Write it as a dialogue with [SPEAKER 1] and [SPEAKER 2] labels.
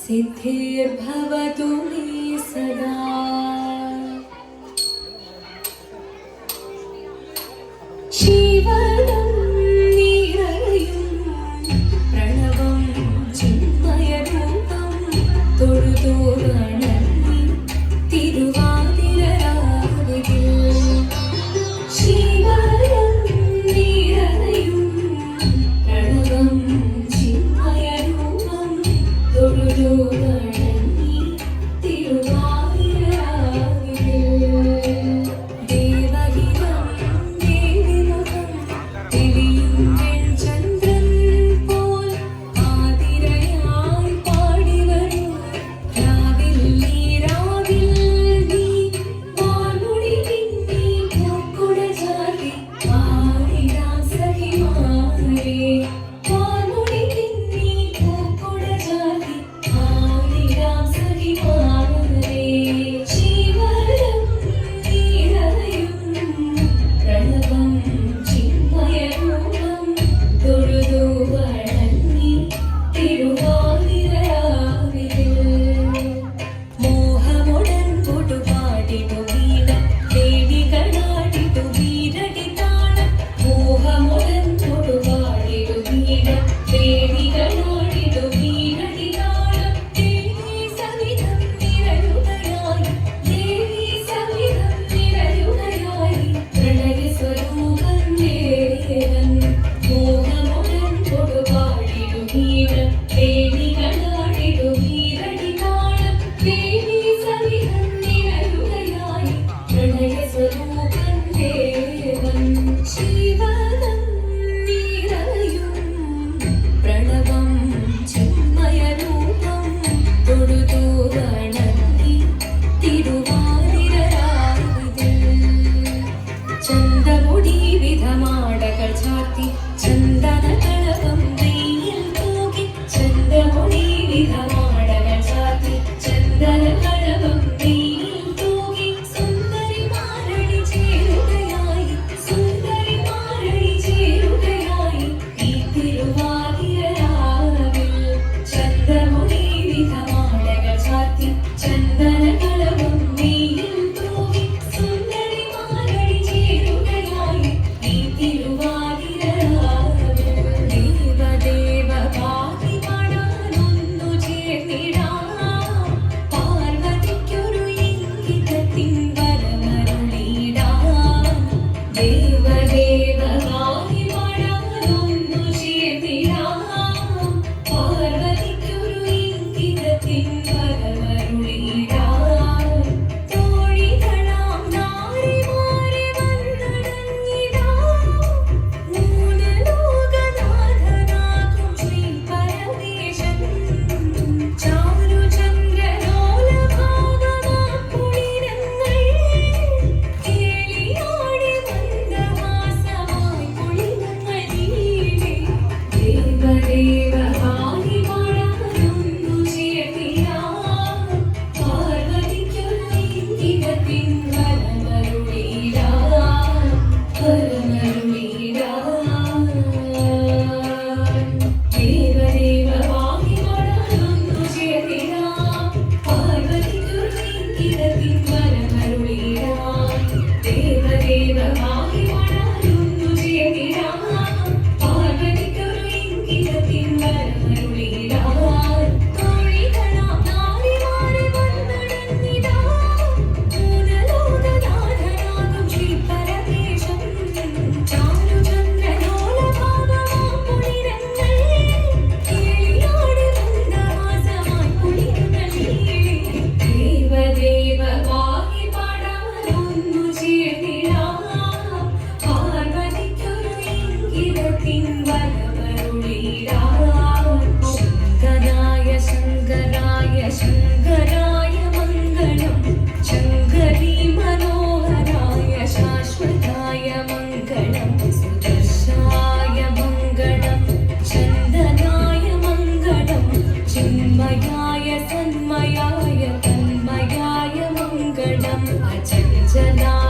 [SPEAKER 1] सिद्धिर्भवतु मे सदा। शिवदं निरयुं प्रणवं चिन्मयरूपं തൊഴുതു വണങ്ങി തിരുവാതിരരാവിൽ ശിവദം നിരയും പ്രണവം ചിന്മയരൂപം തൊഴുതു വണങ്ങി തിരുവാതിരരാവിൽ ദേവഹിതം ദേവിമുഖം തെളിയും വെൺചന്ദ്രൻ പോൽ ആതിരയായി പാടി വരൂ രാവിൽ നീ വാൻമുടി പിന്നി പൂക്കുട ചാർത്തി ആടിടാം സഖിമാരേ വാൻമുടി പിന്നി പൂക്കുട ചാർത്തി ആടിടാം സഖിമാരേ ശിവദം നിരയും പ്രണവം ചിന്മയരൂപം തൊഴുതു വണങ്ങി തിരുവാതിരരാവിൽ മോഹമുടൻ പൊട്ടുപാടിട്ടു വീണ ദേവികളാടിട്ടു വീരടി താളം മോഹമുടൻ പൊട്ടുപാടിട്ടു വീണ ദേവികളാടിട്ടു വീരടി താളം ദേവി സവിധം നിരയുകയായി ദേവി സവിധം നിരയുകയായി പ്രണയ സ്വരൂപം ദേവൻ മോഹമുടൻ പൊട്ടുപാടിട്ടു വീണ ദേവികളാടിട്ടു വീരടി താളം ദേവി സവിധം നിരയുകയായി പ്രണയ സ്വരൂപം ദേവൻ ശിവദം നിരയും പ്രണവം ചിന്മയരൂപം തൊഴുതു വണങ്ങി തിരുവാതിരരാവിൽ ചന്തമുടി വിധമാടകൾ ചാർത്തി ചന്ദനകളകം വെയിൽ തൂകി ചന്തമുടി വിധമാടകൾ ചാർത്തി ചന്ദനകളകം വെയിൽ തൂകി സുന്ദരിമാരടി ചേരുകയായി സുന്ദരിമാരടി ചേരുകയായി ഈ തിരുവാതിരരാവിൽ ചന്തമുടി വിധമാടകൾ ചാർത്തി ചന്ദനകളകം വെയിൽ തൂകി സുന്ദരിമാരടി ചേരുകയായി ഈ തിരുവാതിരരാവിൽ ദേവദേവ പാതി പാടാനൊന്നു ചേർന്നിടാം പാർവതിക്കൊരു ഇംഗിതത്തിൻ വരമരുളിടാം ദേവദേവ പാതി പാടാനൊന്നു ചേർന്നിടാം പാർവതിക്കൊരു ഇംഗിതത്തിൻ വരമരുളിടാം തോഴികളാം നാരിമാരെ വന്നടങ്ങിടാം മൂന്ന് ലോകനാഥനാകും ശ്രീ പരമേശൻ ചാരുചന്ദ്രലോലഭാഗമാം പുളിനങ്ങൾ കേളിയാടി മന്ദഹാസമായി പുളിനങ്ങൾ നീളെ ദേവദേവ പാതി പാടാനൊന്നു ചേർന്നിടാം പാർവതിക്കൊരു ഇംഗിതത്തിൻ വരമരുളിടാം ദേവദേവ പാതി പാടാനൊന്നു ചേർന്നിടാം പാർവതിക്കൊരു ഇംഗിതത്തിൻ വരമരുളിടാം ദേവദേവ പാതി പാടാനൊന്നു ചേർന്നിടാം പാർവതിക്കൊരു ഇംഗിതത്തിൻ വരമരുളിടാം തോഴികളാം നാരിമാരെ വന്നടങ്ങിടാം മൂന്ന് ലോകനാഥനാകും ശ്രീ പരമേശൻ ചാരുചന്ദ്രലോലഭാഗമാം പുളിനങ്ങൾ കേളിയാടി മന്ദഹാസമായി പുളിനങ്ങൾ നീളെ ദേവദേവ പാതി പാടാനൊന്നു ചേർന്നിടാം പാർവതിക്കൊരു ഇംഗിതത്തിൻ വരമരുളിടാം ശങ്കരായ ശങ്കരായ ശങ്കരായ മംഗളം ശങ്കരീ മനോഹരായ ശാശ്വതായ മംഗളം സുദർശായ മംഗളം ചന്ദനായ മംഗളം ചിന്മയായ സന്മയായ തന്മയായ മംഗളം അചഞ്ചലായ